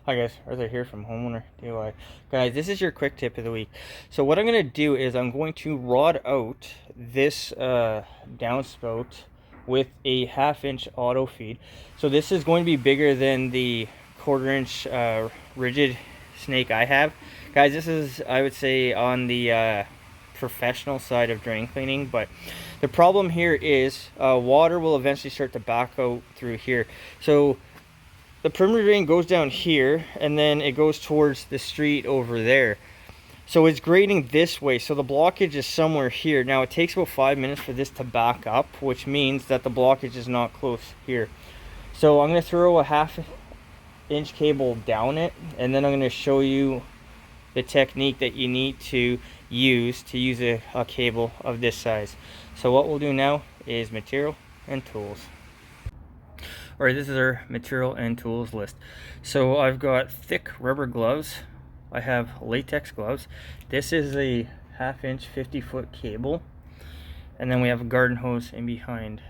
Hi guys, Arthur here from Homeowner DIY. Guys, this is your quick tip of the week. So what I'm going to do is I'm going to rod out this downspout with a 1/2 inch auto feed. So this is going to be bigger than the 1/4 inch rigid snake I have. Guys, this is, I would say, on the professional side of drain cleaning, but the problem here is water will eventually start to back out through here. So the perimeter drain goes down here and then it goes towards the street over there. So it's grading this way. So the blockage is somewhere here. Now it takes about 5 minutes for this to back up, which means that the blockage is not close here. So I'm going to throw a 1/2 inch cable down it, and then I'm going to show you the technique that you need to use a cable of this size. So what we'll do now is material and tools. Alright, this is our material and tools list. So I've got thick rubber gloves. I have latex gloves. This is a 1/2 inch 50-foot cable. And then we have a garden hose in behind.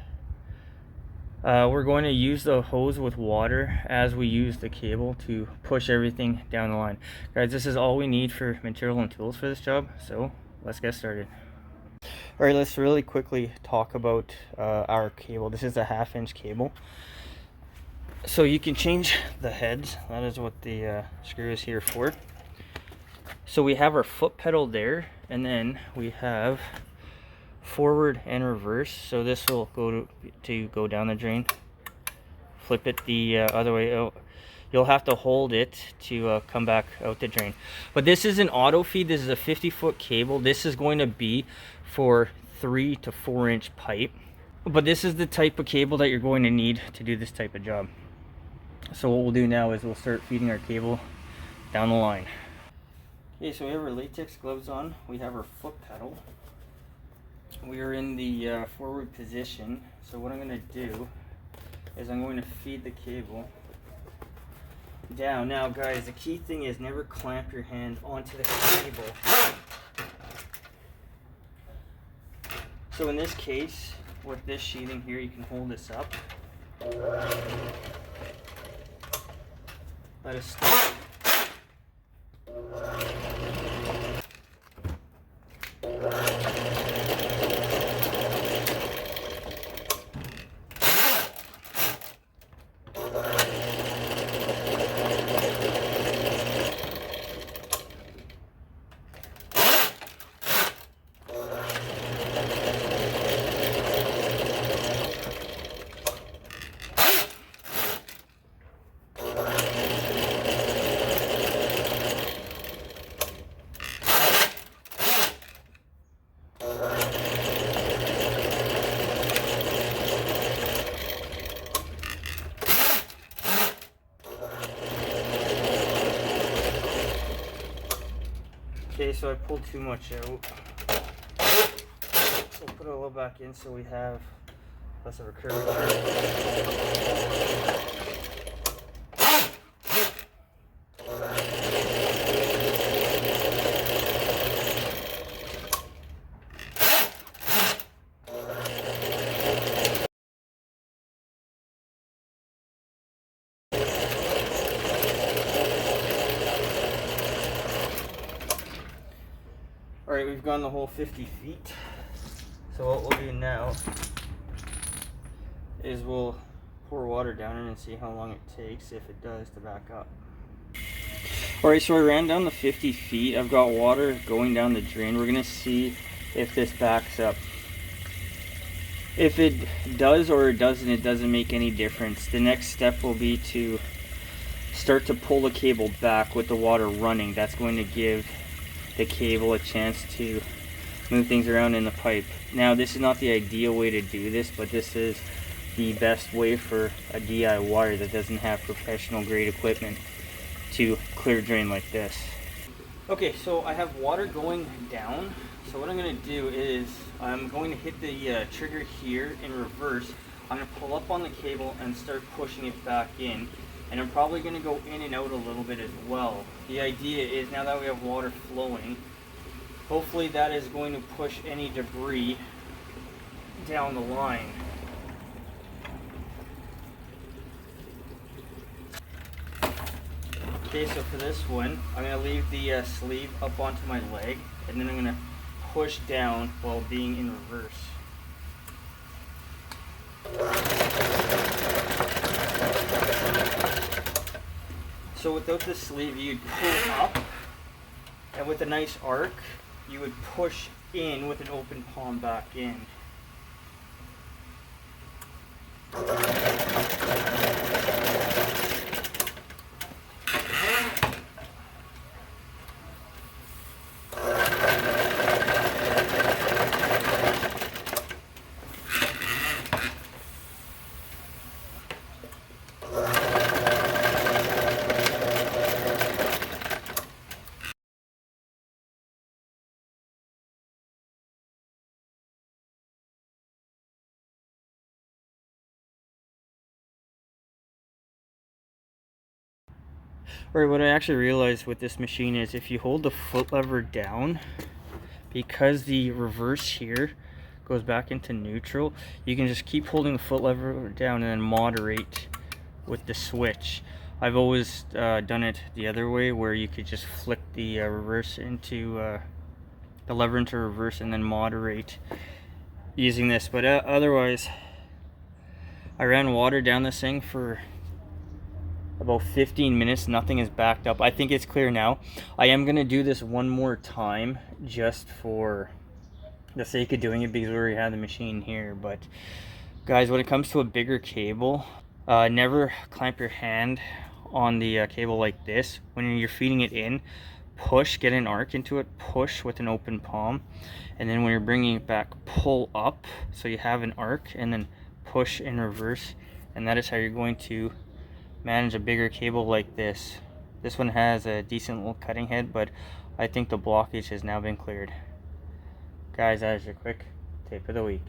We're going to use the hose with water as we use the cable to push everything down the line. Guys, this is all we need for material and tools for this job. So let's get started. Alright, let's really quickly talk about our cable. This is a 1/2 inch cable. So you can change the heads. That is what the screw is here for. So we have our foot pedal there, and then we have forward and reverse. So this will go down the drain. Flip it the other way out. You'll have to hold it to come back out the drain. But this is an auto feed. This is a 50-foot cable. This is going to be for 3 to 4 inch pipe. But this is the type of cable that you're going to need to do this type of job. So what we'll do now is we'll start feeding our cable down the line. Okay, so we have our latex gloves on. We have our foot pedal. We are in the forward position. So what I'm going to do is I'm going to feed the cable down. Now guys, the key thing is never clamp your hand onto the cable. So in this case, with this sheathing here, you can hold this up. Let us start. Okay, so I pulled too much out. So we'll put it a little back in so we have less of a curvature. Alright, we've gone the whole 50 feet. So what we'll do now is we'll pour water down it and see how long it takes, if it does, to back up. Alright, so I ran down the 50 feet. I've got water going down the drain. We're going to see if this backs up. If it does or it doesn't make any difference. The next step will be to start to pull the cable back with the water running. That's going to give the cable a chance to move things around in the pipe. Now this is not the ideal way to do this, but this is the best way for a DIYer that doesn't have professional grade equipment to clear drain like this. Okay, so I have water going down. So what I'm going to do is I'm going to hit the trigger here in reverse. I'm going to pull up on the cable and start pushing it back in. And I'm probably going to go in and out a little bit as well. The idea is, now that we have water flowing, hopefully that is going to push any debris down the line. Okay, so for this one, I'm going to leave the sleeve up onto my leg, and then I'm going to push down while being in reverse. So without the sleeve, you'd pull up, and with a nice arc, you would push in with an open palm back in. Alright, what I actually realized with this machine is if you hold the foot lever down, because the reverse here goes back into neutral, you can just keep holding the foot lever down and then moderate with the switch. I've always done it the other way, where you could just flick the reverse into the lever into reverse and then moderate using this. But otherwise, I ran water down this thing for about 15 minutes. Nothing is backed up. I think it's clear now. I am going to do this one more time just for the sake of doing it, because we already have the machine here. But guys, when it comes to a bigger cable, never clamp your hand on the cable like this. When you're feeding it in, push, get an arc into it, push with an open palm, and then when you're bringing it back, pull up so you have an arc, and then push in reverse. And that is how you're going to manage a bigger cable like this. This one has a decent little cutting head, but I think the blockage has now been cleared. Guys, that is your quick tip of the week.